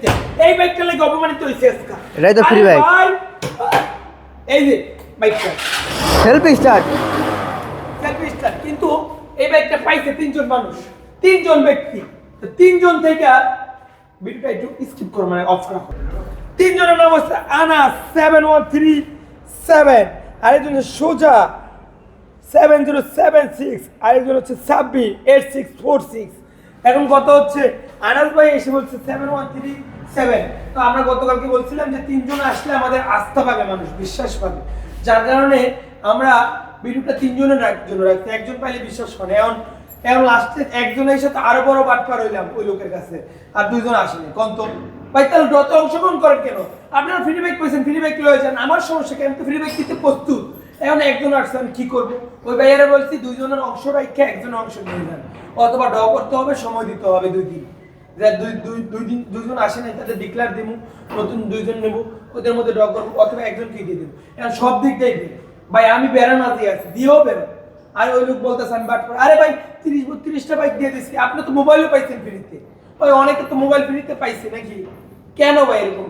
দিতে এই বাইকটা লাগে অপমানিত হইছে আজকে এটাই তো ফ্রি বাইক এই যে বাইকটা সেলফ স্টার্ট কিন্তু এই বাইকটা পাইছে তিনজন মানুষ তিনজন ব্যক্তি তো তিনজন থেকে ভিডিওটা একটু স্কিপ করো মানে অফ রাখো তিনজনের নাম হচ্ছে আনাস 7137 আরেকজন হচ্ছে সোজা 7076 আরেকজন হচ্ছে সাব্বি 8646 এখন কত হচ্ছে আনাস ভাই এসে বলছে 7137 তো আমরা গতকালকে বলছিলাম যে তিনজন আসলে আমাদের আস্থা পাবে মানুষ বিশ্বাস পাবে যার কারণে আমরা ভিডিওটা তিনজনের জন্য রাখছি একজন পাইলে বিশ্বাস করে এখন লাস্টে একজনের সাথে আরো বড় বাটপার হইলাম ওই লোকের কাছে আর দুইজন আসেনি কন্ত ভাই তাহলে ড্রতে অংশগ্রহণ করেন কেন আপনারা ফ্রি বাইক পেয়েছেন ফ্রি বাইক লয়ে যান আমার সমস্যা কেন তো ফ্রি বাইক দিতে প্রস্তুত এখন একজন আসছে আমি কি করবো ওই ভাইয়ারা বলছি দুইজনের অংশ রাখে একজনের অংশ নিয়ে যান অথবা ড্র করতে হবে সময় দিতে হবে 2 দিন দুইজন আসে নাই তাদের ডিক্লেয়ার দিব নতুন দুইজন নেব ওদের মধ্যে ড্র করবো অথবা একজনকে দিয়ে দেবো এখন সব দিক দিয়ে ভাই আমি বেড়ান আছি দিয়েও বেরো আর ওই লোক বলতেছে আমি বাট আরে ভাই 30-32টা বাইক দিয়ে দিচ্ছি আপনি তো মোবাইলও পাইছেন ফ্রিতে ওই অনেকে তো মোবাইল ফ্রিতে পাইছে নাকি কেন ভাই এরকম